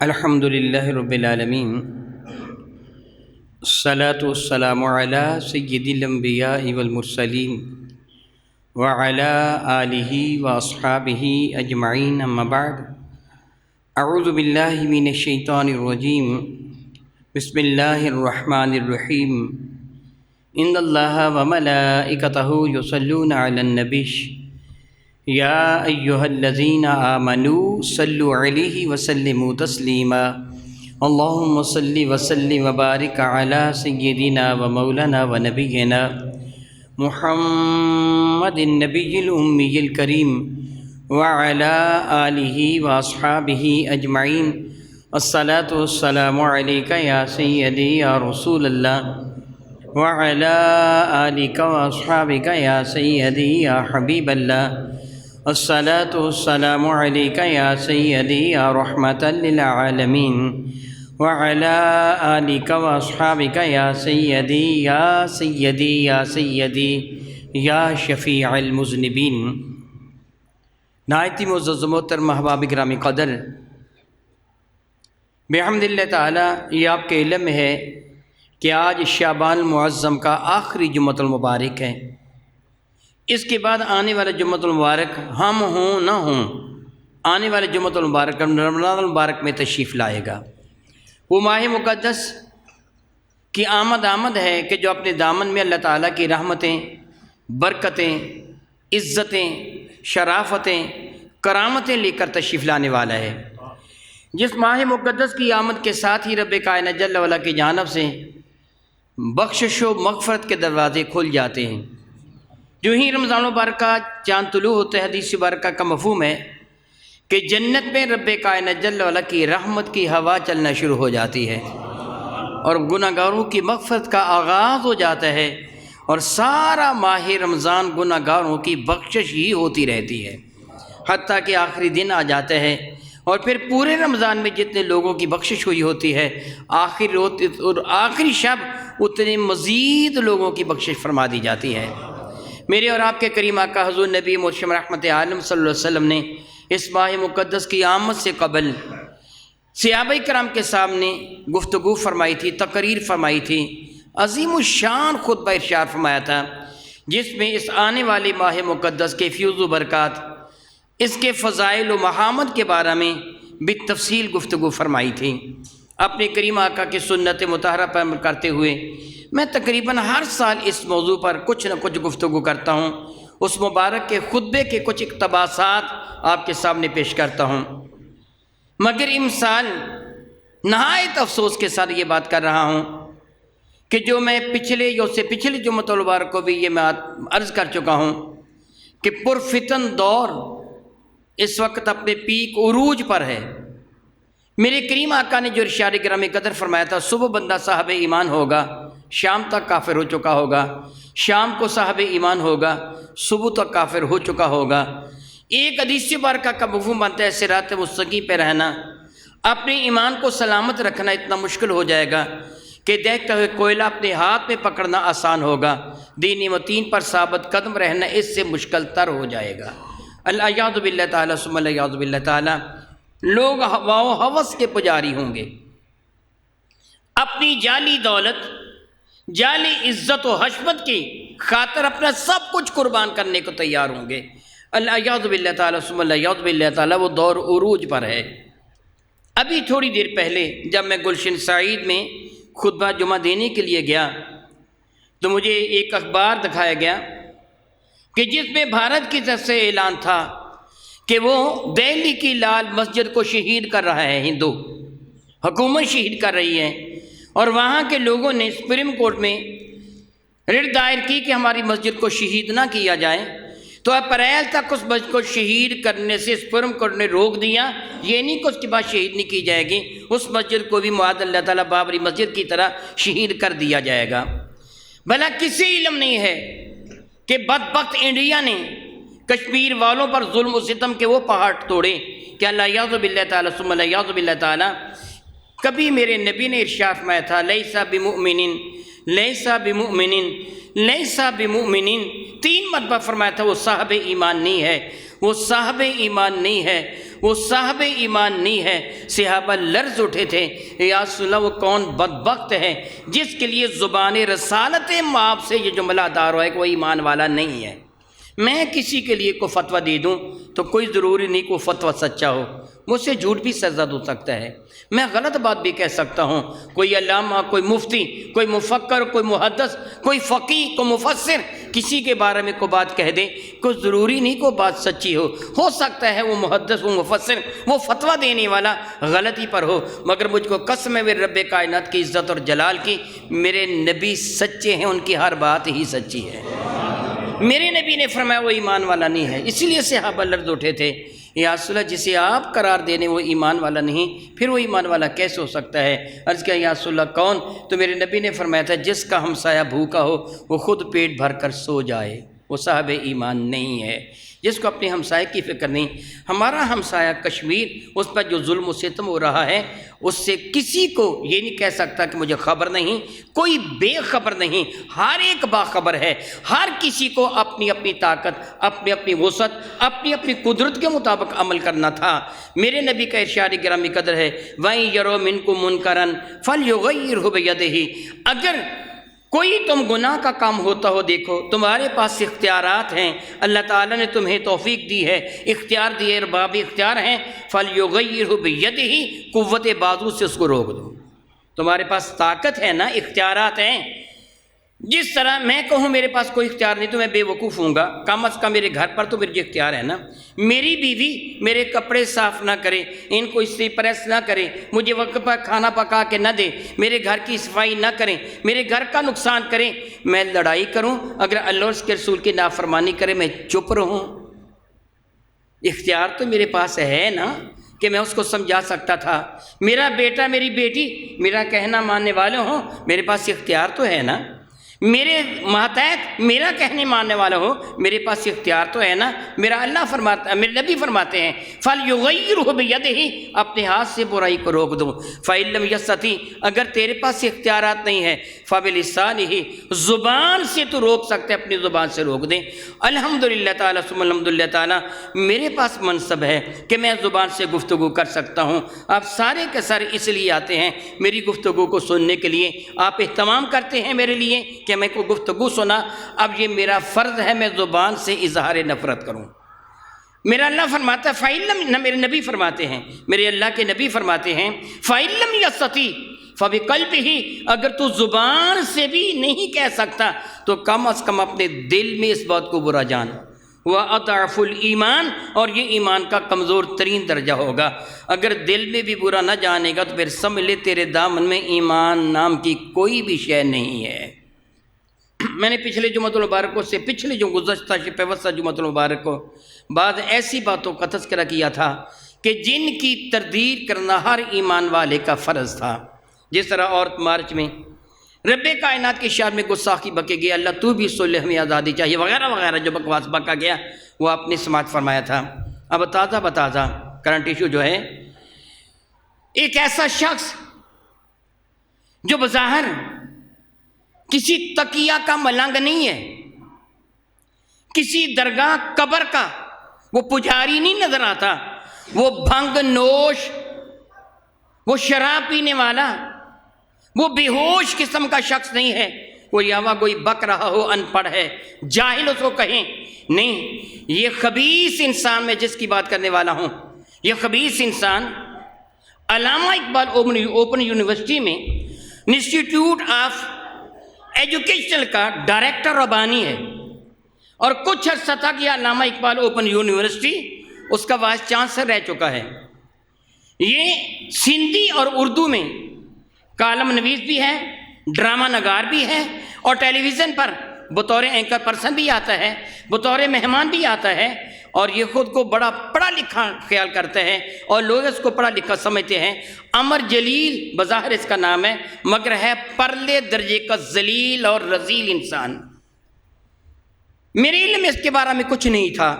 الحمد للہ رب العالمین، الصلاۃ والسلام علی سید الانبیاء والمرسلین وعلی آلہ واصحابہ اجمعین، اما بعد، اعوذ باللہ من الشیطان الرجیم، بسم اللہ الرحمن الرحیم، ان اللہ وملائکتہ یصلون علی النبی یا ایہا الذین آمنوا صلوا علیہ وسلموا تسلیما، اللہم صلی وسلم وبارک علی سیدنا و مولانا و نبینا محمد النبی الامی الکریم وعلی آلہ واصحابہ اجمعین، الصلاۃ والسلام علیک یا سیدی یا رسول اللہ وعلی آلک واصحابک یا سیدی یا حبیب اللہ، الصلاۃ والسلام علیک یا سیدی یا رحمۃ للعالمین وعلی آلک واصحابک یا سیدی یا سیدی یا سیدی یا شفیع المذنبین۔ نہایت معزز محترم احباب گرامی قدر، بحمد اللہ تعالی یہ آپ کے علم میں ہے کہ آج شعبان المعظم کا آخری جمعۃ المبارک ہے۔ اس کے بعد آنے والا جمعۃ المبارک ہم ہوں نہ ہوں، آنے والے جمعۃ المبارک رمضان المبارک میں تشریف لائے گا۔ وہ ماہ مقدس کی آمد ہے کہ جو اپنے دامن میں اللہ تعالیٰ کی رحمتیں، برکتیں، عزتیں، شرافتیں، کرامتیں لے کر تشریف لانے والا ہے۔ جس ماہ مقدس کی آمد کے ساتھ ہی رب کائنات جل وعلا کی جانب سے بخشش و مغفرت کے دروازے کھل جاتے ہیں۔ جو ہی رمضان مبارک کا چاند طلوع ہوتا ہے، حدیث مبارکہ کا مفہوم ہے کہ جنت میں رب کائنات جل وعلا کی رحمت کی ہوا چلنا شروع ہو جاتی ہے اور گناہ گاروں کی مغفرت کا آغاز ہو جاتا ہے، اور سارا ماہ رمضان گناہ گاروں کی بخشش ہی ہوتی رہتی ہے، حتیٰ کہ آخری دن آ جاتا ہے اور پھر پورے رمضان میں جتنے لوگوں کی بخشش ہوئی ہوتی ہے، آخری شب اتنے مزید لوگوں کی بخشش فرما دی جاتی ہے۔ میرے اور آپ کے کریم آقا حضور نبی محترم رحمت عالم صلی اللہ علیہ وسلم نے اس ماہ مقدس کی آمد سے قبل صحابہ کرام کے سامنے گفتگو فرمائی تھی، تقریر فرمائی تھی، عظیم الشان خطبہ ارشاد فرمایا تھا، جس میں اس آنے والے ماہ مقدس کے فیوز و برکات، اس کے فضائل و محامد کے بارے میں بالتفصیل گفتگو فرمائی تھی۔ اپنے کریم آقا کی سنت مطہرہ پر عمل کرتے ہوئے میں تقریباً ہر سال اس موضوع پر کچھ نہ کچھ گفتگو کرتا ہوں، اس مبارک کے خطبے کے کچھ اقتباسات آپ کے سامنے پیش کرتا ہوں، مگر امسال نہایت افسوس کے ساتھ یہ بات کر رہا ہوں کہ جو میں پچھلے جمعۃ المبارک کو بھی یہ میں عرض کر چکا ہوں کہ پرفتن دور اس وقت اپنے پیک عروج پر ہے۔ میرے کریم آقا نے جو ارشاد گرامی قدر فرمایا تھا، صبح بندہ صاحب ایمان ہوگا، شام تک کافر ہو چکا ہوگا، شام کو صاحب ایمان ہوگا، صبح تک کافر ہو چکا ہوگا۔ ایک حدیث مبارکہ کا مفہوم بنتا ہے صراط مستقیم پہ رہنا، اپنے ایمان کو سلامت رکھنا اتنا مشکل ہو جائے گا کہ دیکھتے ہوئے کوئلہ اپنے ہاتھ میں پکڑنا آسان ہوگا، دین متین پر ثابت قدم رہنا اس سے مشکل تر ہو جائے گا۔ الیاذ باللہ تعالیٰ ثم الیاذ باللہ تعالیٰ، لوگ ہوا و ہوس کے پجاری ہوں گے، اپنی جعلی دولت، جعلی عزت و حشمت کی خاطر اپنا سب کچھ قربان کرنے کو تیار ہوں گے۔ الیاذ باللہ تعالیٰ ثم الیاذ باللہ تعالیٰ، وہ دور عروج پر ہے۔ ابھی تھوڑی دیر پہلے جب میں گلشن سعید میں خطبہ جمعہ دینے کے لیے گیا تو مجھے ایک اخبار دکھایا گیا کہ جس میں بھارت کی طرف سے اعلان تھا کہ وہ دہلی کی لال مسجد کو شہید کر رہا ہے، ہندو حکومت شہید کر رہی ہے، اور وہاں کے لوگوں نے سپریم کورٹ میں رٹ دائر کی کہ ہماری مسجد کو شہید نہ کیا جائے، تو اپریل تک اس مسجد کو شہید کرنے سے سپریم کورٹ نے روک دیا۔ یہ نہیں کہ اس کے بعد شہید نہیں کی جائے گی، اس مسجد کو بھی معاذ اللہ تعالیٰ بابری مسجد کی طرح شہید کر دیا جائے گا۔ بھلا کسی علم نہیں ہے کہ بدبخت انڈیا نے کشمیر والوں پر ظلم و ستم کے وہ پہاڑ توڑے کہ الیاذ باللہ تعالیٰ ثم الیاذ باللہ تعالیٰ۔ کبھی میرے نبی نے ارشاد فرمایا تھا، لیسا بمؤمن، لیسا بمؤمن، لیسا بمؤمن، 3 مرتبہ فرمایا تھا وہ صاحب ایمان نہیں ہے، وہ صاحب ایمان نہیں ہے، وہ صاحب ایمان نہیں ہے۔ صحابہ لرز اٹھے تھے، یا رسول اللہ وہ کون بدبخت ہے جس کے لیے زبان رسالت مآب سے یہ جملہ ادا ہوا ہے کہ وہ ایمان والا نہیں ہے۔ میں کسی کے لیے کوئی فتویٰ دے دوں تو کوئی ضروری نہیں کوئی فتویٰ سچا ہو، مجھ سے جھوٹ بھی سرزد ہو سکتا ہے، میں غلط بات بھی کہہ سکتا ہوں۔ کوئی علامہ، کوئی مفتی، کوئی مفکر، کوئی محدث، کوئی فقیہ، کوئی مفسر کسی کے بارے میں کوئی بات کہہ دے، کوئی ضروری نہیں کوئی بات سچی ہو سکتا ہے وہ محدث، وہ مفسر، وہ فتویٰ دینے والا غلطی پر ہو، مگر مجھ کو قسم ہے میرے رب کائنات کی عزت اور جلال کی، میرے نبی سچے ہیں، ان کی ہر بات ہی سچی ہے۔ میرے نبی نے فرمایا وہ ایمان والا نہیں ہے، اسی لیے صحابہ لرز اٹھے تھے، یا رسول اللہ جسے آپ قرار دینے وہ ایمان والا نہیں، پھر وہ ایمان والا کیسے ہو سکتا ہے؟ عرض کیا یا رسول اللہ کون؟ تو میرے نبی نے فرمایا تھا جس کا ہمسایہ بھوکا ہو وہ خود پیٹ بھر کر سو جائے، وہ صاحب ایمان نہیں ہے۔ جس کو اپنے ہمسائے کی فکر نہیں، ہمارا ہمسایہ کشمیر، اس پر جو ظلم و ستم ہو رہا ہے اس سے کسی کو یہ نہیں کہہ سکتا کہ مجھے خبر نہیں، کوئی بے خبر نہیں، ہر ایک باخبر ہے۔ ہر کسی کو اپنی اپنی طاقت، اپنی اپنی وسعت، اپنی اپنی قدرت کے مطابق عمل کرنا تھا۔ میرے نبی کا ارشاد گرامی قدر ہے وَإِن يَرَوْا مِنكُم مُنكَرًا فَلْيُغَيِّرْهُ بِيَدِهِ، اگر کوئی تم گناہ کا کام ہوتا ہو دیکھو، تمہارے پاس اختیارات ہیں، اللہ تعالیٰ نے تمہیں توفیق دی ہے، اختیار دیے، ارباب اختیار ہیں، فَلْيُغَيِّرْهُ بِيَدِهِ، قوت بازو سے اس کو روک دو۔ تمہارے پاس طاقت ہے نا، اختیارات ہیں۔ جس طرح میں کہوں میرے پاس کوئی اختیار نہیں تو میں بے وقوف ہوں گا، کم از کم میرے گھر پر تو میرے اختیار ہے نا۔ میری بیوی میرے کپڑے صاف نہ کرے، ان کو استری پریس نہ کرے، مجھے وقت پر کھانا پکا کے نہ دے، میرے گھر کی صفائی نہ کریں، میرے گھر کا نقصان کریں، میں لڑائی کروں؟ اگر اللہ اور اس کے رسول کی نافرمانی کرے میں چپ رہوں؟ اختیار تو میرے پاس ہے نا کہ میں اس کو سمجھا سکتا تھا۔ میرا بیٹا، میری بیٹی میرا کہنا ماننے والے ہوں، میرے پاس اختیار تو ہے نا۔ میرے ماتحت میرا کہنے ماننے والا ہو، میرے پاس اختیار تو ہے نا۔ میرا اللہ فرماتا، میرے نبی فرماتے ہیں فَلْيُغَيِّرْهُ بِيَدِهِ، اپنے ہاتھ سے برائی کو روک دو۔ فَإِن لَّمْ يَسْتَطِعْ، اگر تیرے پاس اختیارات نہیں ہے، فَبِلِسَانِهِ، زبان سے تو روک سکتے، اپنی زبان سے روک دیں۔ الحمدللہ تعالیٰ ثم الحمدللہ تعالیٰ، میرے پاس منصب ہے کہ میں زبان سے گفتگو کر سکتا ہوں۔ آپ سارے کے سارے اس لیے آتے ہیں میری گفتگو کو سننے کے لیے، آپ اہتمام کرتے ہیں میرے لیے کہ میں کو گفتگو سنا۔ اب یہ میرا فرض ہے میں زبان سے اظہار نفرت کروں۔ میرا اللہ فرماتا ہے فَإِن، میرے نبی فرماتے ہیں، میرے اللہ کے نبی فرماتے ہیں فَإِن لَّمْ يَسْتَطِعْ فَبِقَلْبِهِ، اگر تو زبان سے بھی نہیں کہہ سکتا تو کم از کم اپنے دل میں اس بات کو برا جان۔ وَأَضْعَفُ الْإِيمَانِ، اور یہ ایمان کا کمزور ترین درجہ ہوگا۔ اگر دل میں بھی برا نہ جانے گا تو پھر سمجھ لے تیرے دامن میں ایمان نام کی کوئی بھی شے نہیں ہے۔ میں نے پچھلے جمعۃ المبارکوں سے پچھلے جو گزشتہ پیوستہ جمعۃ المبارک کو بعض ایسی باتوں کا تذکرہ کیا تھا کہ جن کی تردید کرنا ہر ایمان والے کا فرض تھا۔ جس طرح عورت مارچ میں رب کائنات کی شان میں گستاخی بکے گیا، اللہ تو بھی سن لے، ہمیں آزادی چاہیے وغیرہ وغیرہ جو بکواس بکا گیا وہ آپ نے سماعت فرمایا تھا۔ اب تازہ بتازہ کرنٹ ایشو جو ہے، ایک ایسا شخص جو بظاہر کسی تقیہ کا ملنگ نہیں ہے، کسی درگاہ قبر کا وہ پجاری نہیں نظر آتا، وہ بھنگ نوش، وہ شراب پینے والا، وہ بے ہوش قسم کا شخص نہیں ہے، وہ یاوا کوئی بک رہا ہو، ان پڑھ ہے، جاہل اس کو کہیں نہیں۔ یہ خبیث انسان میں جس کی بات کرنے والا ہوں، یہ خبیث انسان علامہ اقبال اوپن یونیورسٹی میں انسٹیٹیوٹ آف ایجوکیشنل کا ڈائریکٹر ربانی ہے، اور کچھ عرصہ تک یہ علامہ اقبال اوپن یونیورسٹی اس کا وائس چانسلر رہ چکا ہے۔ یہ سندھی اور اردو میں کالم نویس بھی ہے، ڈرامہ نگار بھی ہے، اور ٹیلی ویژن پر بطور اینکر پرسن بھی آتا ہے، بطور مہمان بھی آتا ہے، اور یہ خود کو بڑا پڑھا لکھا خیال کرتا ہے اور لوگ اس کو پڑھا لکھا سمجھتے ہیں۔ امر جلیل بظاہر اس کا نام ہے، مگر ہے پرلے درجے کا ذلیل اور رذیل انسان۔ میرے علم میں اس کے بارے میں کچھ نہیں تھا۔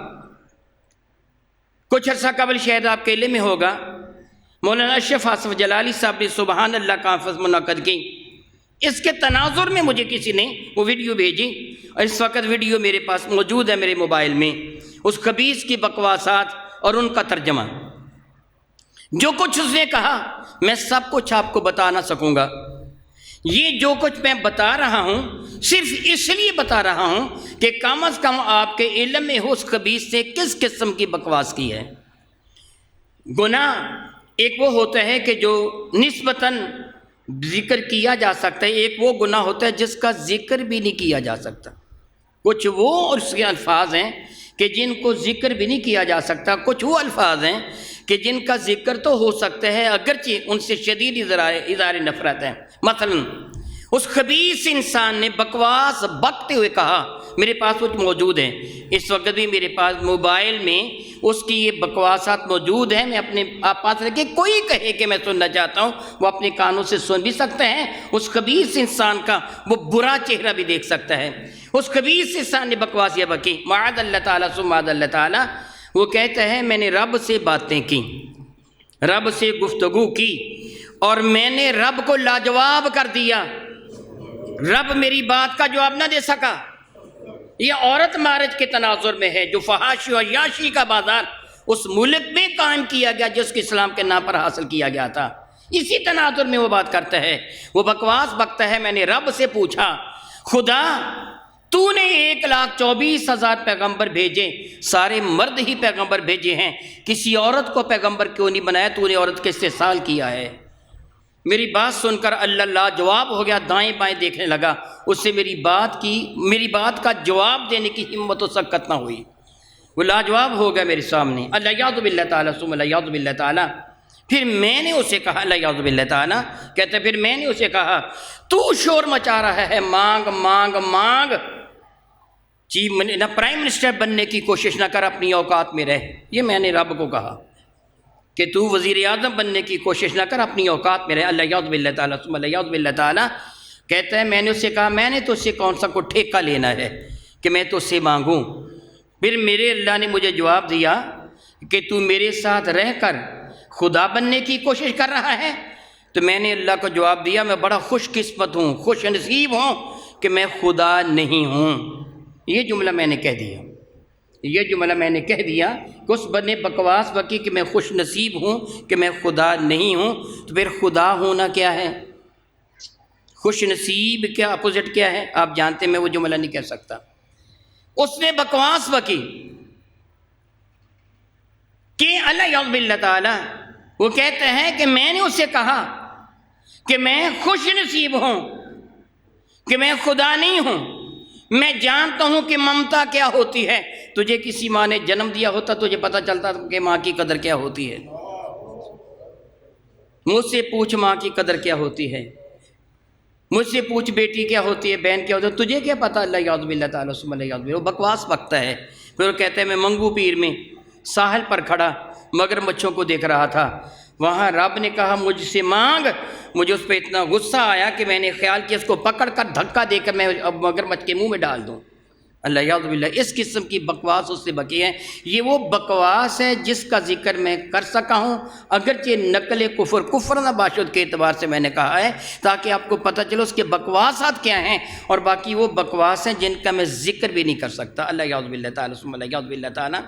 کچھ عرصہ قبل شاید آپ کے علم میں ہوگا، مولانا اشرف آصف جلالی صاحب نے سبحان اللہ کانفرنس منعقد کی۔ اس کے تناظر میں مجھے کسی نے وہ ویڈیو بھیجی، اور اس وقت ویڈیو میرے پاس موجود ہے میرے موبائل میں۔ اس خبیث کی بکواسات اور ان کا ترجمہ۔ جو کچھ اس نے کہا میں سب کچھ آپ کو بتا نہ سکوں گا، یہ جو کچھ میں بتا رہا ہوں صرف اس لیے بتا رہا ہوں کہ کم از کم آپ کے علم میں ہو اس خبیث نے کس قسم کی بکواس کی ہے۔ گناہ ایک وہ ہوتا ہے کہ جو نسبتاً ذکر کیا جا سکتا ہے، ایک وہ گناہ ہوتا ہے جس کا ذکر بھی نہیں کیا جا سکتا۔ کچھ وہ اور اس کے الفاظ ہیں کہ جن کو ذکر بھی نہیں کیا جا سکتا، کچھ وہ الفاظ ہیں کہ جن کا ذکر تو ہو سکتا ہے اگرچہ ان سے شدید اظہار نفرت ہے۔ مثلا اس خبیث انسان نے بکواس بکتے ہوئے کہا، میرے پاس کچھ موجود ہیں، اس وقت بھی میرے پاس موبائل میں اس کی یہ بکواسات موجود ہیں، میں اپنے آپ پاس رکھے، کوئی کہے کہ میں سننا چاہتا ہوں وہ اپنے کانوں سے سن بھی سکتے ہیں، اس خبیث انسان کا وہ برا چہرہ بھی دیکھ سکتا ہے۔ اس خبیث انسان نے بکواس یہ بکی، معاذ اللہ تعالیٰ ثم معاذ اللہ تعالیٰ، وہ کہتا ہے میں نے رب سے باتیں کی، رب سے گفتگو کی، اور میں نے رب کو لاجواب کر دیا، رب میری بات کا جواب نہ دے سکا۔ یہ عورت مارج کے تناظر میں ہے جو فحاشی اور عیاشی کا بازار اس ملک میں قائم کیا گیا جس کو اسلام کے نام پر حاصل کیا گیا تھا، اسی تناظر میں وہ بات کرتا ہے، وہ بکواس بکتا ہے۔ میں نے رب سے پوچھا، خدا تو نے 1,24,000 پیغمبر بھیجے، سارے مرد ہی پیغمبر بھیجے ہیں، کسی عورت کو پیغمبر کیوں نہیں بنایا؟ تو نے عورت کے استحصال کیا ہے۔ میری بات سن کر اللہ لاجواب ہو گیا، دائیں بائیں دیکھنے لگا، اس سے میری بات کا جواب دینے کی ہمت و سکت نہ ہوئی، وہ لاجواب ہو گیا میرے سامنے۔ اللہ یعوذ باللہ تعالیٰ ثم اللہ یعوذ باللہ تعالیٰ، پھر میں نے اسے کہا، اللہ یعوذ باللہ تعالیٰ کہتے ہیں پھر میں نے اسے کہا تو شور مچا رہا ہے، مانگ مانگ مانگ، نہ پرائم منسٹر بننے کی کوشش نہ کر، اپنی اوقات میں رہ۔ یہ میں نے رب کو کہا کہ تو وزیر اعظم بننے کی کوشش نہ کر، اپنی اوقات میں رہ۔ اللہ یعوذ باللہ تعالیٰ ثم اللہ یعوذ باللہ تعالیٰ کہتا ہے میں نے اس سے کہا میں نے تو اس سے کون سا کو ٹھیکہ لینا ہے کہ میں تو اس سے مانگوں؟ پھر میرے اللہ نے مجھے جواب دیا کہ تو میرے ساتھ رہ کر خدا بننے کی کوشش کر رہا ہے۔ تو میں نے اللہ کو جواب دیا میں بڑا خوش قسمت ہوں، خوش نصیب ہوں کہ میں خدا نہیں ہوں۔ یہ جملہ میں نے کہہ دیا، یہ جملہ میں نے کہہ دیا کہ اس بنے بکواس بکی کہ میں خوش نصیب ہوں کہ میں خدا نہیں ہوں۔ تو پھر خدا ہونا کیا ہے؟ خوش نصیب کیا اپوزٹ کیا ہے؟ آپ جانتے میں وہ جملہ نہیں کہہ سکتا۔ اس نے بکواس بکی کہ اللہ یعوذ باللہ تعالیٰ وہ کہتے ہیں کہ میں نے اس سے کہا کہ میں خوش نصیب ہوں کہ میں خدا نہیں ہوں، میں جانتا ہوں کہ ممتا کیا ہوتی ہے، تجھے کسی ماں نے جنم دیا ہوتا تجھے پتہ چلتا کہ ماں کی قدر کیا ہوتی ہے، مجھ سے پوچھ ماں کی قدر کیا ہوتی ہے، مجھ سے پوچھ بیٹی کیا ہوتی ہے، بہن کیا ہوتی ہے، تجھے کیا پتہ؟ اللہ یعوذ باللہ تعالیٰ ثم اللہ یعوذ باللہ۔ وہ بکواس بکتا ہے۔ پھر وہ کہتے ہیں میں منگو پیر میں ساحل پر کھڑا مگر مچھوں کو دیکھ رہا تھا، وہاں رب نے کہا مجھ سے مانگ، مجھے اس پہ اتنا غصہ آیا کہ میں نے خیال کیا اس کو پکڑ کر دھکا دے کر میں مگرمچھ کے منہ میں ڈال دوں۔ اللہ یعوذ باللہ، اس قسم کی بکواس اس سے بکی ہے۔ یہ وہ بکواس ہے جس کا ذکر میں کر سکا ہوں، اگرچہ نقل کفر نہ باشد کے اعتبار سے میں نے کہا ہے تاکہ آپ کو پتہ چلو اس کے بکواسات کیا ہیں، اور باقی وہ بکواس ہیں جن کا میں ذکر بھی نہیں کر سکتا۔ اللہ یعوذ باللہ تعالیٰ ثم اللہ یعوذ باللہ تعالیٰ۔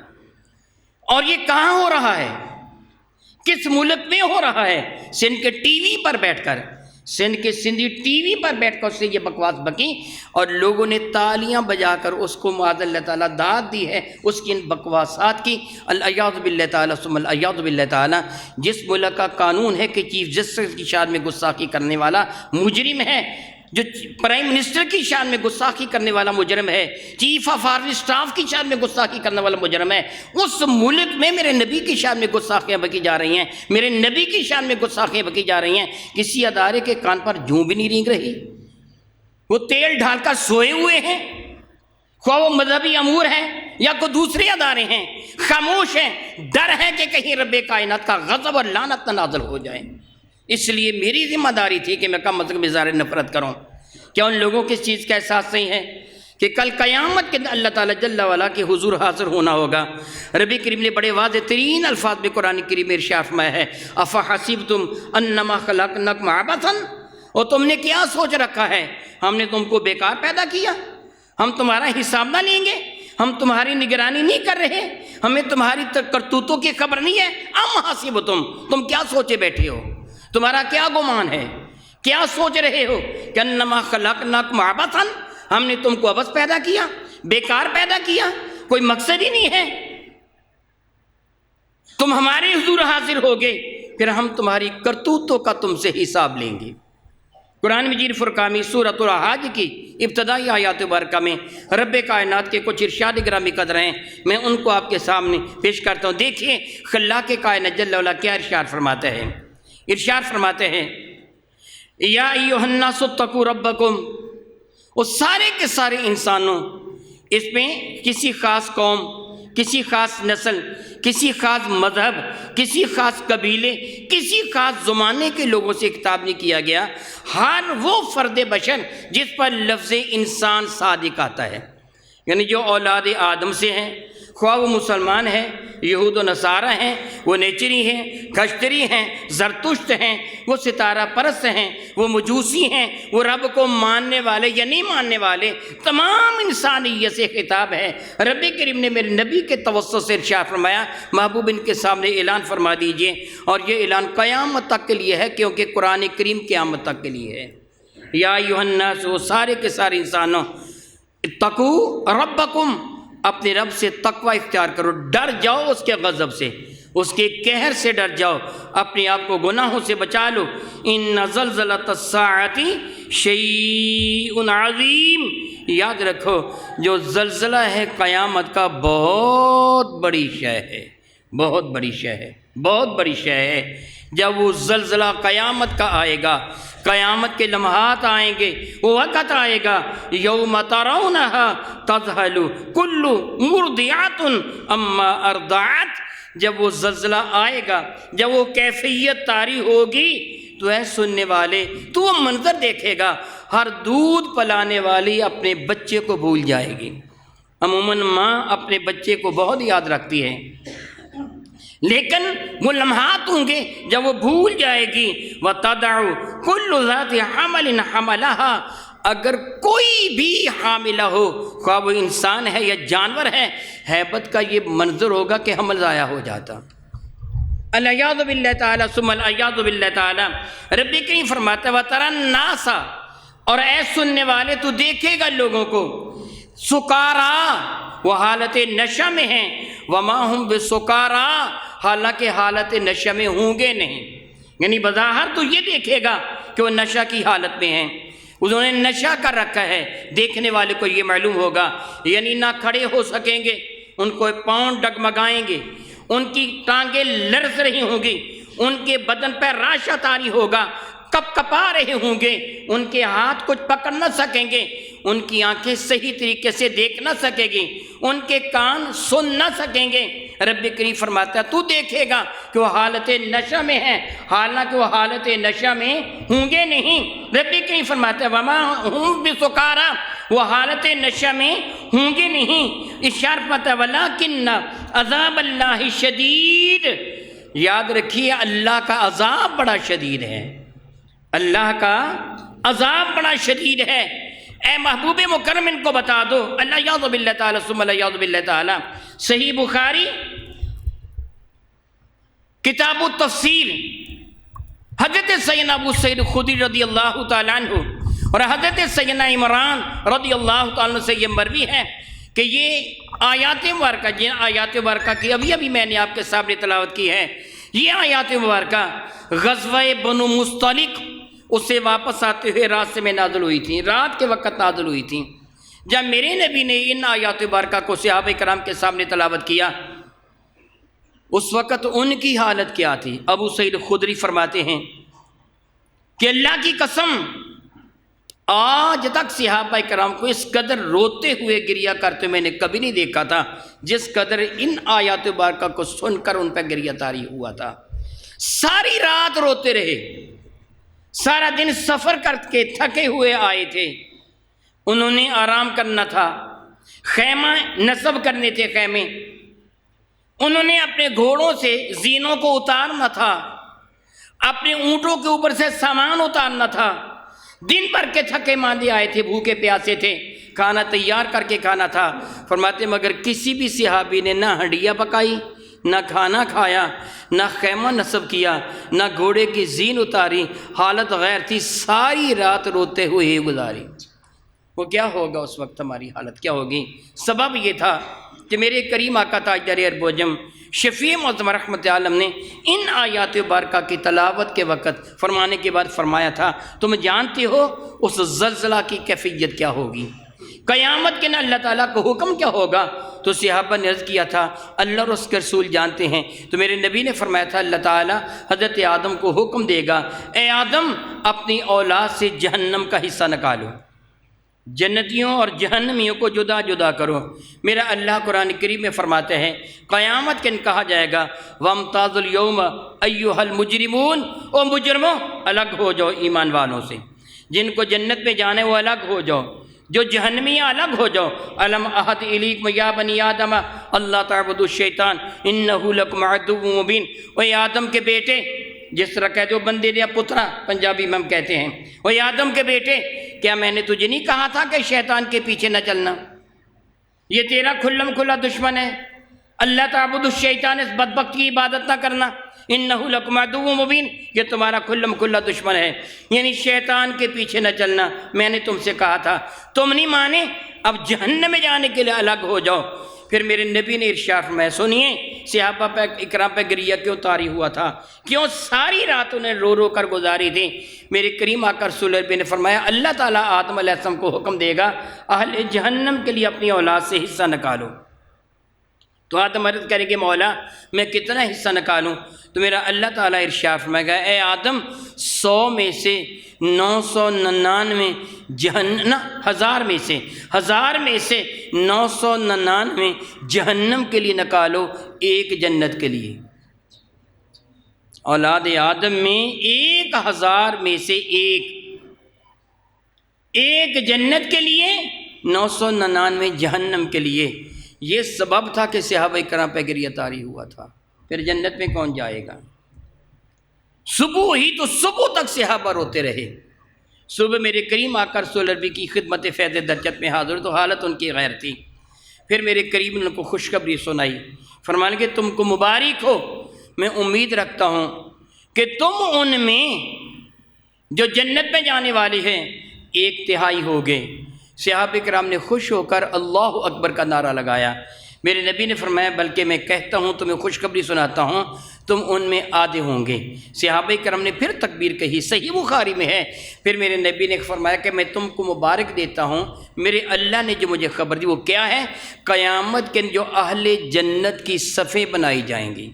اور یہ کہاں ہو رہا ہے؟ کس ملک میں ہو رہا ہے؟ سندھ کے ٹی وی پر بیٹھ کر، سندھ کے سندھی ٹی وی پر بیٹھ کر اس سے یہ بکواس بکی، اور لوگوں نے تالیاں بجا کر اس کو معاذ اللہ تعالیٰ داد دی ہے اس کی ان بکواسات کی۔ الیاذ باللہ تعالیٰ ثم الیاذ باللہ تعالیٰ۔ جس ملک کا قانون ہے کہ چیف جسٹس کی شان میں گستاخی کرنے والا مجرم ہے، جو پرائم منسٹر کی شان میں گستاخی کرنے والا مجرم ہے، چیف آف آرمی اسٹاف کی شان میں گستاخی کرنے والا مجرم ہے، اس ملک میں میرے نبی کی شان میں گستاخیاں بکی جا رہی ہیں، میرے نبی کی شان میں گستاخیاں بکی جا رہی ہیں، کسی ادارے کے کان پر جوں بھی نہیں رینگ رہی، وہ تیل ڈال کر سوئے ہوئے ہیں، خواہ وہ مذہبی امور ہیں یا کوئی دوسرے ادارے ہیں، خاموش ہیں، ڈر ہے کہ کہیں رب کائنات کا غضب اور لعنت نازل ہو جائے۔ اس لیے میری ذمہ داری تھی کہ میں کم از کم اظہار نفرت کروں۔ کیا ان لوگوں کی اس چیز کا احساس نہیں ہے کہ کل قیامت کے دن اللہ تعالیٰ جل وعلا کے حضور حاضر ہونا ہوگا؟ ربی کریم نے بڑے واضح ترین الفاظ میں قرآن کریم میں ارشاد فرمایا ہے، افحسبتم انما خلقناکم عبثا، اور تم نے کیا سوچ رکھا ہے ہم نے تم کو بیکار پیدا کیا، ہم تمہارا حساب نہ لیں گے، ہم تمہاری نگرانی نہیں کر رہے؟ ہمیں تمہاری کرتوتوں کی خبر نہیں ہے؟ ام حسبتم، تم کیا سوچے بیٹھے ہو؟ تمہارا کیا گمان ہے؟ کیا سوچ رہے ہو کہ انما خلقناکم عبثا، ہم نے تم کو عبث پیدا کیا، بیکار پیدا کیا، کوئی مقصد ہی نہیں ہے؟ تم ہمارے حضور حاضر ہوگے، پھر ہم تمہاری کرتوتوں کا تم سے حساب لیں گے۔ قرآن مجید فرقان سورۃ الحج کی ابتدائی آیات مبارکہ میں رب کائنات کے کچھ ارشاد گرامی قدر ہیں، میں ان کو آپ کے سامنے پیش کرتا ہوں۔ دیکھیں خلاق کائنات جل وعلا کیا ارشاد فرماتے ہیں۔ ارشاد فرماتے ہیں یا ایھا الناس اتقوا ربکم، وہ سارے کے سارے انسانوں، اس میں کسی خاص قوم، کسی خاص نسل، کسی خاص مذہب، کسی خاص قبیلے، کسی خاص زمانے کے لوگوں سے خطاب نہیں کیا گیا، ہر وہ فرد بشر جس پر لفظ انسان صادق آتا ہے، یعنی جو اولاد آدم سے ہیں، خواہ وہ مسلمان ہیں، یہود و نصارہ ہیں، وہ نیچری ہیں، کشتری ہیں، زرتشت ہیں، وہ ستارہ پرست ہیں، وہ مجوسی ہیں، وہ رب کو ماننے والے یا نہیں ماننے والے، تمام انسانیت سے خطاب ہے۔ رب کریم نے میرے نبی کے توسط سے ارشاد فرمایا، محبوب ان کے سامنے اعلان فرما دیجئے، اور یہ اعلان قیامت تک کے لیے ہے، کیونکہ قرآن کریم قیامت تک کے لیے ہے۔ یا ایھا الناس، وہ سارے کے سارے انسانوں، اتقوا ربکم، اپنے رب سے تقوی اختیار کرو، ڈر جاؤ اس کے غضب سے، اس کے قہر سے ڈر جاؤ، اپنے آپ کو گناہوں سے بچا لو۔ ان زلزلۃ الساعۃ شیء عظیم، یاد رکھو جو زلزلہ ہے قیامت کا بہت بڑی شے ہے، بہت بڑی شے ہے، بہت بڑی شے ہے۔ جب وہ زلزلہ قیامت کا آئے گا، قیامت کے لمحات آئیں گے، وہ وقت آئے گا یوم ترونھا تذہل کل مرضعۃ عما ارضعت، جب وہ زلزلہ آئے گا، جب وہ کیفیت طاری ہوگی، تو اے سننے والے تو وہ منظر دیکھے گا، ہر دودھ پلانے والی اپنے بچے کو بھول جائے گی۔ عموماً ماں اپنے بچے کو بہت یاد رکھتی ہے، لیکن وہ لمحات ہوں گے جب وہ بھول جائے گی۔ وَتَدَعُ كُلُّ ذَاتِ حَمَلٍ حَمَلَهَا، اگر کوئی بھی حاملہ ہو، خواہ وہ انسان ہے یا جانور ہے، ہیبت کا یہ منظر ہوگا کہ حمل ضائع ہو جاتا۔ الیاذ باللہ تعالیٰ ثم الیاذ باللہ تعالیٰ، رب کریم فرماتا ہے وَتَرَى النَّاسَ، اور اے سننے والے تو دیکھے گا لوگوں کو، سکارا، وہ حالت نشہ میں ہیں، وما ہم بسکارا، حالانکہ حالت نشہ میں ہوں گے نہیں، یعنی بظاہر تو یہ دیکھے گا کہ وہ نشہ کی حالت میں ہیں، انہوں نے نشہ کر رکھا ہے، دیکھنے والے کو یہ معلوم ہوگا، یعنی نہ کھڑے ہو سکیں گے، ان کو پاؤں ڈگمگائیں گے، ان کی ٹانگیں لرز رہی ہوں گی، ان کے بدن پہ راشا طاری ہوگا، کپ کپا رہے ہوں گے، ان کے ہاتھ کچھ پکڑ نہ سکیں گے، ان کی آنکھیں صحیح طریقے سے دیکھ نہ سکے گی، ان کے کان سن نہ سکیں گے۔ رب کریم فرماتا ہے تو دیکھے گا کہ وہ حالت نشہ میں ہے، حالانکہ وہ حالت نشہ میں ہوں گے نہیں۔ رب کریم فرماتا ہے وما ہم بسکارا، وہ حالت نشہ میں ہوں گے نہیں۔ ارشاد فرماتا ہے ولکن عذاب اللہ شدید، یاد رکھیے اللہ کا عذاب بڑا شدید ہے، اللہ کا عذاب بڑا شدید ہے۔ اے محبوب مکرم ان کو بتا دو۔ اللہ یعوذ باللہ تعالیٰ ثم اللہ یعوذ باللہ تعالیٰ، صحیح بخاری کتاب التفسیر، حضرت سیدنا ابو سعید خدری رضی اللہ تعالیٰ عنہ اور حضرت سیدنا عمران رضی اللہ تعالیٰ عنہ سے یہ مروی ہے کہ یہ آیات مبارکہ، جن آیات مبارکہ کی ابھی میں نے آپ کے سامنے تلاوت کی ہے، یہ آیات مبارکہ غزوہ بنو مصطلق اس سے واپس آتے ہوئے رات سے میں نازل ہوئی تھی، رات کے وقت نازل ہوئی تھی۔ جب میرے نبی نے ان آیات مبارکہ کو صحابہ کرام کے سامنے تلاوت کیا، اس وقت ان کی حالت کیا تھی؟ ابو سعید خدری فرماتے ہیں کہ اللہ کی قسم آج تک صحابہ کرام کو اس قدر روتے ہوئے گریہ کرتے میں نے کبھی نہیں دیکھا تھا جس قدر ان آیات مبارکہ کو سن کر ان پہ گریہ طاری ہوا تھا۔ ساری رات روتے رہے، سارا دن سفر کر کے تھکے ہوئے آئے تھے، انہوں نے آرام کرنا تھا، خیمہ نصب کرنے تھے، خیمے انہوں نے اپنے گھوڑوں سے زینوں کو اتارنا تھا، اپنے اونٹوں کے اوپر سے سامان اتارنا تھا، دن بھر کے تھکے ماندے آئے تھے، بھوکے پیاسے تھے، کھانا تیار کر کے کھانا تھا۔ فرماتے مگر کسی بھی صحابی نے نہ ہنڈیا پکائی، نہ کھانا کھایا، نہ خیمہ نصب کیا، نہ گھوڑے کی زین اتاری، حالت غیر تھی، ساری رات روتے ہوئے ہی گزاری۔ وہ کیا ہوگا اس وقت، ہماری حالت کیا ہوگی؟ سبب یہ تھا کہ میرے کریم آقا تاجدار ارب و عجم شفیع معظم رحمت عالم نے ان آیات مبارکہ کی تلاوت کے وقت فرمانے کے بعد فرمایا تھا تم جانتے ہو اس زلزلہ کی کیفیت کیا ہوگی، قیامت کے نا اللہ تعالیٰ کو حکم کیا ہوگا؟ تو صحابہ نے عرض کیا تھا اللہ اور اس کے رسول جانتے ہیں۔ تو میرے نبی نے فرمایا تھا اللہ تعالیٰ حضرت آدم کو حکم دے گا اے آدم اپنی اولاد سے جہنم کا حصہ نکالو، جنتیوں اور جہنمیوں کو جدا جدا کرو۔ میرا اللہ قرآن کریم میں فرماتے ہیں قیامت کے دن کہا جائے گا وَامْتَازُوا الْيَوْمَ أَيُّهَا الْمُجْرِمُونَ، او مجرموں الگ ہو جاؤ ایمان والوں سے، جن کو جنت میں جانے وہ الگ ہو جاؤ، جو جہنمیاں الگ ہو جاؤ۔ الم احد الیکم یا بنی آدم اللہ تعبدوا الشیطان انہ لکم عدو مبین۔ اے آدم کے بیٹے، جس طرح کہتے ہو بندے دیا پترا پنجابی میں ہم کہتے ہیں، اے آدم کے بیٹے کیا میں نے تجھے نہیں کہا تھا کہ شیطان کے پیچھے نہ چلنا، یہ تیرا کھلم کھلا دشمن ہے، اللہ تعبد الشیطان، اس بدبخت کی عبادت نہ کرنا، انہ لکم عدو مبین، یہ تمہارا کھلم کھلا دشمن ہے، یعنی شیطان کے پیچھے نہ چلنا، میں نے تم سے کہا تھا، تم نہیں مانے، اب جہنم میں جانے کے لیے الگ ہو جاؤ۔ پھر میرے نبی نے ارشاد فرمایا سنیے صحابہ پہ اکرام پہ گریہ کیوں طاری ہوا تھا، کیوں ساری رات انہیں رو رو کر گزاری تھی۔ میرے کریم آقا رسول اللہ نے فرمایا اللہ تعالیٰ آدم علیہ السلام کو حکم دے گا اہل جہنم کے لیے اپنی اولاد سے حصہ نکالو۔ تو آدم عرض کریں گے مولا میں کتنا حصہ نکالوں؟ تو میرا اللہ تعالیٰ ارشاد فرمائے گا اے آدم 100 میں سے 999 جہنم، 1000 میں سے 999 جہنم کے لیے نکالو، ایک جنت کے لیے۔ اولاد آدم میں 1000 میں سے ایک جنت کے لیے، 999 جہنم کے لیے۔ یہ سبب تھا کہ صحابہ کرام پہ گریہ طاری ہوا تھا۔ پھر جنت میں کون جائے گا؟ صبح ہی تو صبح تک صحابہ روتے رہے۔ صبح میرے کریم آقا رسول اللہ کی خدمت فیض درجت میں حاضر تو حالت ان کی غیر تھی۔ پھر میرے کریم نے ان کو خوشخبری سنائی، فرمانے کہ تم کو مبارک ہو، میں امید رکھتا ہوں کہ تم ان میں جو جنت میں جانے والے ہیں 1/3 ہو گئے۔ صحابہ کرام نے خوش ہو کر اللہ اکبر کا نعرہ لگایا۔ میرے نبی نے فرمایا بلکہ میں کہتا ہوں تمہیں خوشخبری سناتا ہوں تم ان میں آدھے ہوں گے۔ صحابہ کرام نے پھر تکبیر کہی، صحیح بخاری میں ہے۔ پھر میرے نبی نے فرمایا کہ میں تم کو مبارک دیتا ہوں، میرے اللہ نے جو مجھے خبر دی وہ کیا ہے؟ قیامت کے جو اہل جنت کی صفیں بنائی جائیں گی،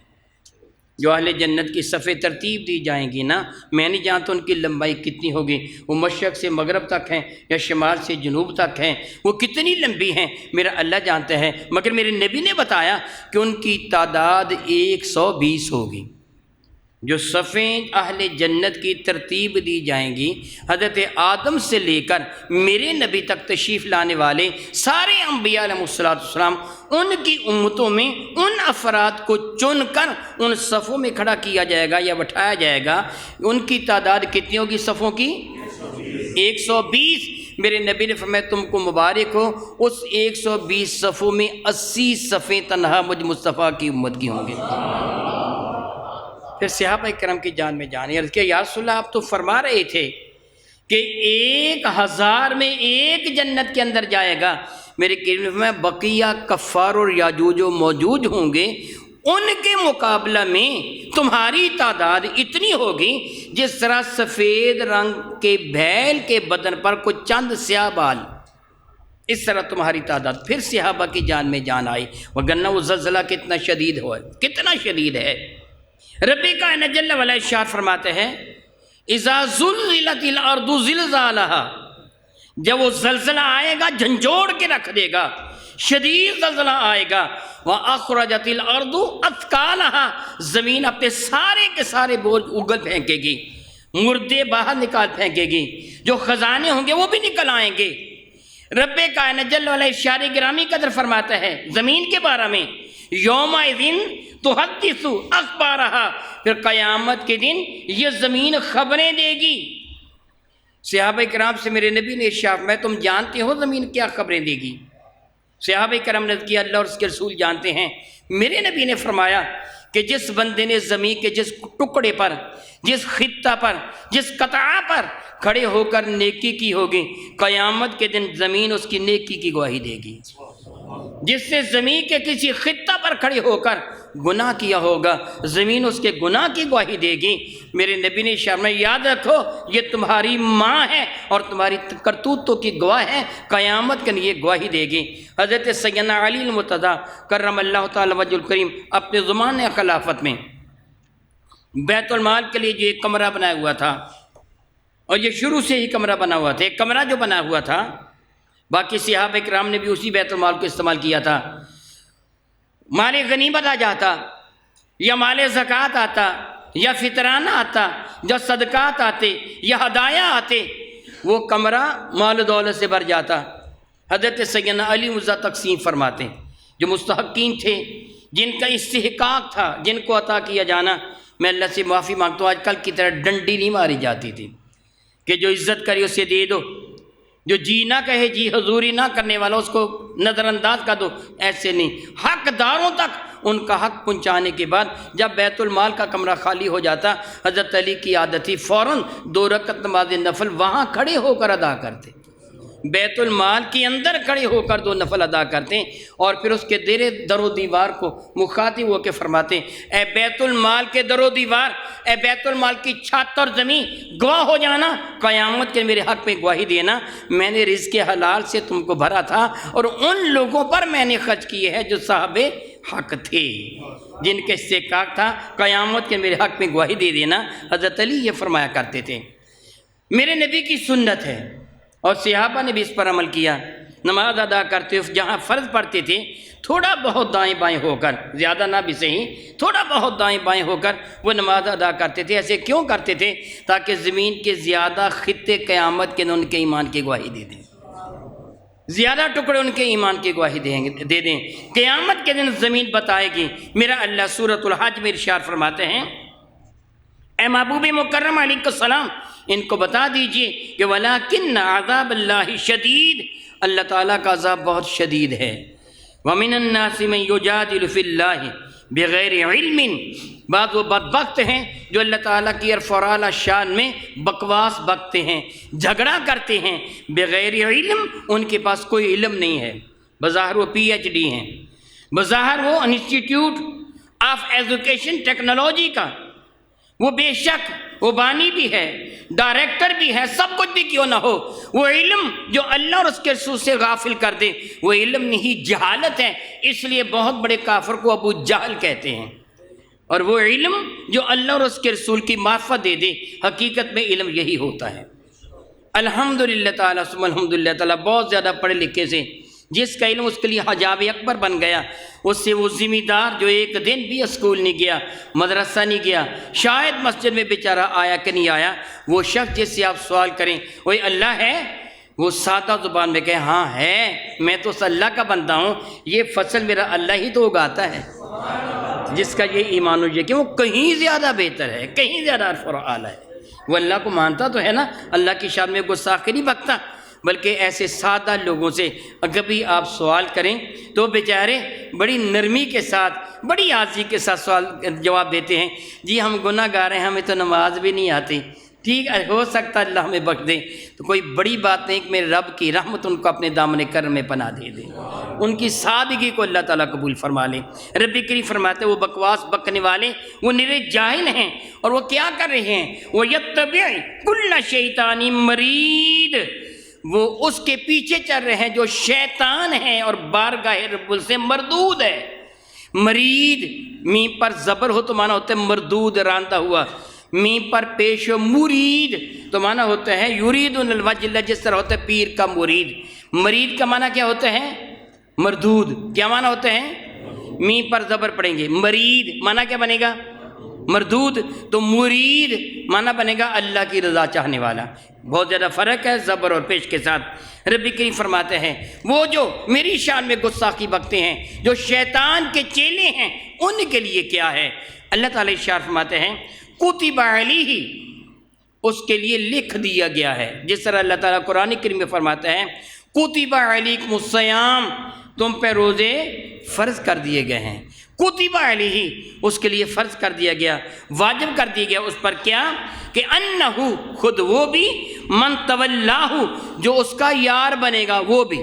جو اہل جنت کی صفیں ترتیب دی جائیں گی نا، میں نہیں جانتا ان کی لمبائی کتنی ہوگی، وہ مشرق سے مغرب تک ہیں یا شمال سے جنوب تک ہیں، وہ کتنی لمبی ہیں میرا اللہ جانتا ہے، مگر میرے نبی نے بتایا کہ ان کی تعداد 120 ہوگی۔ جو صفیں اہل جنت کی ترتیب دی جائیں گی، حضرت آدم سے لے کر میرے نبی تک تشریف لانے والے سارے انبیاء علیہ السلام ان کی امتوں میں ان افراد کو چن کر ان صفوں میں کھڑا کیا جائے گا یا بٹھایا جائے گا۔ ان کی تعداد کتنی ہوگی صفوں کی؟ 120۔ میرے نبی نے فرمایا تم کو مبارک ہو، اس 120 صفوں میں 80 صفیں تنہا مجھ مصطفیٰ کی امت کی ہوں گے۔ پھر صحابہ کرام کی جان میں جانے عرض کیا یا رسول اللہ آپ تو فرما رہے تھے کہ 1000 میں ایک جنت کے اندر جائے گا۔ میرے کریم میں بقیہ کفار اور یاجوج و موجود ہوں گے، ان کے مقابلہ میں تمہاری تعداد اتنی ہوگی جس طرح سفید رنگ کے بھیل کے بدن پر کچھ چند سیاہ بال، اس طرح تمہاری تعداد۔ پھر صحابہ کی جان میں جان آئی، وگرنہ وہ زلزلہ کتنا شدید ہوا ہے، کتنا شدید ہے۔ رب کائنات جل وعلا ارشاد فرماتے ہیں اذا زلزلت الارض زلزالها، جب وہ زلزلہ آئے گا جھنجھوڑ کے رکھ دے گا، شدید زلزلہ آئے گا، واخرجت الارض اثقالها، زمین اپنے سارے کے سارے بوجھ اگل پھینکے گی، مردے باہر نکال پھینکے گی، جو خزانے ہوں گے وہ بھی نکل آئیں گے۔ رب کائنات جل وعلا ارشاد گرامی قدر فرماتا ہے زمین کے بارے میں یومئذ تحدث اخبارها، پھر قیامت کے دن یہ زمین خبریں دے گی، صحابہ کرام سے میرے نبی نے ارشاد فرمایا تم جانتے ہو زمین کیا خبریں دے گی؟ صحابہ کرام نے کیا اللہ اور اس کے رسول جانتے ہیں۔ میرے نبی نے فرمایا کہ جس بندے نے زمین کے جس ٹکڑے پر، جس خطہ پر، جس قطعہ پر کھڑے ہو کر نیکی کی ہوگی، قیامت کے دن زمین اس کی نیکی کی گواہی دے گی۔ جس سے زمین کے کسی خطہ پر کھڑے ہو کر گناہ کیا ہوگا، زمین اس کے گناہ کی گواہی دے گی۔ میرے نبی نے فرمایا یاد رکھو یہ تمہاری ماں ہے اور تمہاری کرتوتوں کی گواہ ہے، قیامت کے لیے گواہی دے گی۔ حضرت سیدنا علی المرتضیٰ کرم اللہ تعالی وجہ الکریم اپنے زمانے خلافت میں بیت المال کے لیے جو ایک کمرہ بنا ہوا تھا، اور یہ شروع سے ہی کمرہ بنا ہوا تھا، ایک کمرہ جو بنا ہوا تھا، باقی صحابہ کرام نے بھی اسی بیت المال کو استعمال کیا تھا۔ مال غنیمت آ جاتا، یا مال زکوٰۃ آتا، یا فطرانہ آتا، یا صدقات آتے، یا ہدایہ آتے، وہ کمرہ مال و دولت سے بھر جاتا۔ حضرت سیدنا علی مرزا تقسیم فرماتے جو مستحقین تھے، جن کا استحقاق تھا، جن کو عطا کیا جانا، میں اللہ سے معافی مانگتا ہوں آج کل کی طرح ڈنڈی نہیں ماری جاتی تھی کہ جو عزت کرے اسے دے دو، جو جی نہ کہے، جی حضوری نہ کرنے والا اس کو نظر انداز کر دو، ایسے نہیں۔ حقداروں تک ان کا حق پہنچانے کے بعد جب بیت المال کا کمرہ خالی ہو جاتا، حضرت علی کی عادت تھی فوراً 2 رکعت نماز نفل وہاں کھڑے ہو کر ادا کرتے، بیت المال کے اندر کھڑے ہو کر 2 نفل ادا کرتے، اور پھر اس کے در و دیوار کو مخاطب ہو کے فرماتے اے بیت المال کے در و دیوار، اے بیت المال کی چھت اور زمین، گواہ ہو جانا، قیامت کے میرے حق میں گواہی دینا، میں نے رزق حلال سے تم کو بھرا تھا اور ان لوگوں پر میں نے خرچ کیے ہیں جو صاحب حق تھے، جن کے استحقاق تھا، قیامت کے میرے حق میں گواہی دے دینا۔ حضرت علی یہ فرمایا کرتے تھے۔ میرے نبی کی سنت ہے اور صحابہ نے بھی اس پر عمل کیا، نماز ادا کرتے ہوئے جہاں فرض پڑھتے تھے تھوڑا بہت دائیں بائیں ہو کر، زیادہ نہ بھی صحیح، تھوڑا بہت دائیں بائیں ہو کر وہ نماز ادا کرتے تھے۔ ایسے کیوں کرتے تھے؟ تاکہ زمین کے زیادہ خطے قیامت کے ان کے ایمان کی گواہی دے دیں، زیادہ ٹکڑے ان کے ایمان کی گواہی دے دیں۔ قیامت کے دن زمین بتائے گی۔ میرا اللہ سورۃ الحج میں ارشاد فرماتے ہیں اے محبوب مکرم علیہ السلام ان کو بتا دیجئے کہ وَلَٰكِنَّ عَذَابَ اللَّهِ شَدِيدٌ، اللہ تعالیٰ کا عذاب بہت شدید ہے۔ وَمِنَ النَّاسِ مَن يُجَادِلُ فِي اللَّهِ بِغَيْرِ عِلْمٍ، بعض وہ بدبخت ہیں جو اللہ تعالیٰ کی عرف و اعلیٰ شان میں بکواس بکتے ہیں، جھگڑا کرتے ہیں، بغیر علم، ان کے پاس کوئی علم نہیں ہے، بظاہر وہ پی ایچ ڈی ہیں، بظاہر وہ انسٹیٹیوٹ آف ایجوکیشن ٹیکنالوجی کا وہ بے شک وہ بانی بھی ہے، ڈائریکٹر بھی ہے، سب کچھ بھی کیوں نہ ہو، وہ علم جو اللہ اور اس کے رسول سے غافل کر دے وہ علم نہیں، جہالت ہے۔ اس لیے بہت بڑے کافر کو ابو جہل کہتے ہیں، اور وہ علم جو اللہ اور اس کے رسول کی معرفت دے دے، حقیقت میں علم یہی ہوتا ہے۔ الحمدللہ تعالیٰ ثم الحمدللہ تعالیٰ، بہت زیادہ پڑھے لکھے سے جس کا علم اس کے لیے حجاب اکبر بن گیا، اس سے وہ ذمہ دار جو ایک دن بھی اسکول نہیں گیا، مدرسہ نہیں گیا، شاید مسجد میں بیچارہ آیا کہ نہیں آیا، وہ شخص جس سے آپ سوال کریں وہی اللہ ہے، وہ سادہ زبان میں کہے ہاں ہے، میں تو اس اللہ کا بندہ ہوں، یہ فصل میرا اللہ ہی تو اگاتا ہے، جس کا یہ ایمان ہو کہ وہ کہیں زیادہ بہتر ہے، کہیں زیادہ عرف و اعلیٰ ہے، وہ اللہ کو مانتا تو ہے نا، اللہ کی شان میں گستاخی نہیں بکتا، بلکہ ایسے سادہ لوگوں سے اگر بھی آپ سوال کریں تو بیچارے بڑی نرمی کے ساتھ، بڑی عاجزی کے ساتھ سوال جواب دیتے ہیں، جی ہم گناہ گار ہیں، ہمیں تو نماز بھی نہیں آتی، ٹھیک ہے ہو سکتا اللہ ہمیں بخش دے، تو کوئی بڑی بات نہیں کہ میرے رب کی رحمت ان کو اپنے دامن کرم میں پناہ دے دے، ان کی سادگی کو اللہ تعالیٰ قبول فرما لے۔ رب کریم فرماتے ہیں وہ بکواس بکنے والے وہ نرے جاہل ہیں، اور وہ کیا کر رہے ہیں، وہ یتبع کل شیطان مرید، وہ اس کے پیچھے چل رہے ہیں جو شیطان ہے اور بارگاہ رب سے مردود ہے۔ مرید میم پر زبر ہو تو معنی ہوتا ہے مردود، راندہ ہوا، میم پر پیش ہو مرید تو معنی ہوتا ہے یریدون الوجہ اللہ، جس طرح ہوتا ہے پیر کا مرید۔ مرید کا معنی کیا ہوتا ہے؟ مردود۔ کیا معنی ہوتا ہے؟ میم پر زبر پڑیں گے، مرید معنی کیا بنے گا؟ مردود۔ تو مرید معنی بنے گا اللہ کی رضا چاہنے والا۔ بہت زیادہ فرق ہے زبر اور پیش کے ساتھ۔ رب کریم فرماتے ہیں وہ جو میری شان میں گستاخی بکتے ہیں، جو شیطان کے چیلے ہیں، ان کے لیے کیا ہے؟ اللہ تعالیٰ ارشاد فرماتے ہیں کتب علیہ اس کے لیے لکھ دیا گیا ہے، جس طرح اللہ تعالیٰ قرآن کریم میں فرماتا ہے کتب علیکم الصیام، تم پہ روزے فرض کر دیے گئے ہیں، کتب علیہ اس کے لیے فرض کر دیا گیا، واجب کر دیا گیا اس پر کیا کہ انہو خود وہ بھی، من تولاہ جو اس کا یار بنے گا وہ بھی،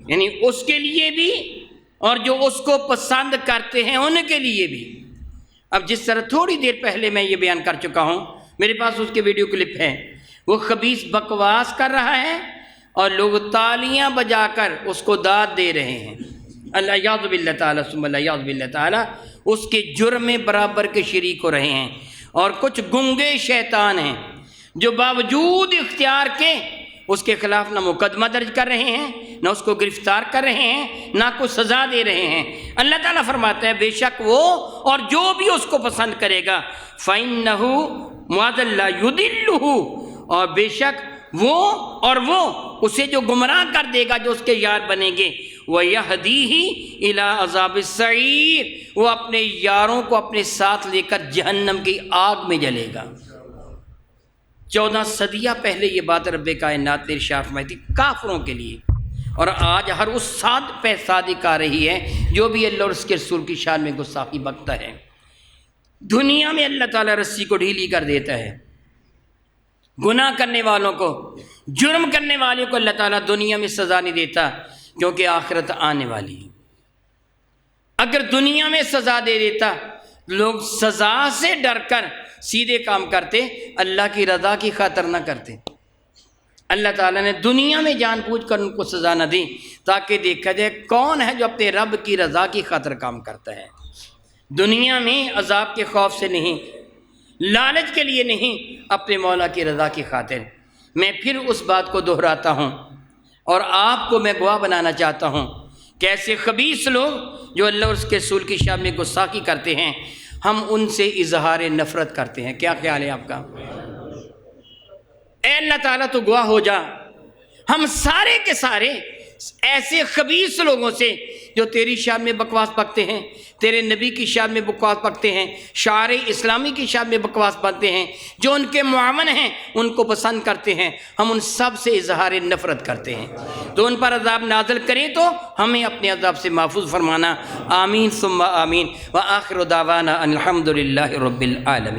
یعنی اس کے لیے بھی اور جو اس کو پسند کرتے ہیں ان کے لیے بھی۔ اب جس طرح تھوڑی دیر پہلے میں یہ بیان کر چکا ہوں، میرے پاس اس کے ویڈیو کلپ ہے، وہ خبیث بکواس کر رہا ہے اور لوگ تالیاں بجا کر اس کو داد دے رہے ہیں، اللہ یعوذ باللہ تعالیٰ ثم اللہ یعوذ باللہ تعالیٰ، اس کے جرم برابر کے شریک ہو رہے ہیں۔ اور کچھ گنگے شیطان ہیں جو باوجود اختیار کے اس کے خلاف نہ مقدمہ درج کر رہے ہیں، نہ اس کو گرفتار کر رہے ہیں، نہ کوئی سزا دے رہے ہیں۔ اللہ تعالیٰ فرماتا ہے بے شک وہ اور جو بھی اس کو پسند کرے گا فَإِنَّهُ مُعَذَ اللَّهُ يُضِلُّهُ، اور بے شک وہ اور وہ اسے جو گمراہ کر دے گا جو اس کے یار بنیں گے، وَيَهْدِيهِ إِلَىٰ عَذَابِ السَّعِيرِ، وہ اپنے یاروں کو اپنے ساتھ لے کر جہنم کی آگ میں جلے گا۔ 14 صدیاں پہلے یہ بات رب کائنات نے ارشاد فرمائی تھی کافروں کے لیے، اور آج ہر اس ساتھ پہ صادق آ رہی ہے جو بھی اللہ اور اس کے رسول کی شان میں گستاخی بکتا ہے۔ دنیا میں اللہ تعالیٰ رسی کو ڈھیلی کر دیتا ہے، گناہ کرنے والوں کو، جرم کرنے والوں کو اللہ تعالیٰ دنیا میں سزا نہیں دیتا، کیونکہ آخرت آنے والی ہے۔ اگر دنیا میں سزا دے دیتا، لوگ سزا سے ڈر کر سیدھے کام کرتے، اللہ کی رضا کی خاطر نہ کرتے۔ اللہ تعالیٰ نے دنیا میں جان بوجھ کر ان کو سزا نہ دی تاکہ دیکھا جائے کون ہے جو اپنے رب کی رضا کی خاطر کام کرتا ہے۔ دنیا میں عذاب کے خوف سے نہیں، لالچ کے لیے نہیں، اپنے مولا کی رضا کی خاطر۔ میں پھر اس بات کو دہراتا ہوں اور آپ کو میں گواہ بنانا چاہتا ہوں کہ ایسے خبیث لوگ جو اللہ اور اس کے رسول کی شان میں گستاخی کرتے ہیں، ہم ان سے اظہار نفرت کرتے ہیں۔ کیا خیال ہے آپ کا؟ اے اللہ تعالیٰ تو گواہ ہو جا، ہم سارے کے سارے ایسے خبیث لوگوں سے جو تیری شان میں بکواس پکتے ہیں، تیرے نبی کی شان میں بکواس پکتے ہیں، شعار اسلامی کی شان میں بکواس پکتے ہیں، جو ان کے معاون ہیں ان کو پسند کرتے ہیں، ہم ان سب سے اظہار نفرت کرتے ہیں۔ تو ان پر عذاب نازل کریں تو ہمیں اپنے عذاب سے محفوظ فرمانا۔ آمین ثم آمین، وآخر دعوانا ان الحمد للہ رب العالمین۔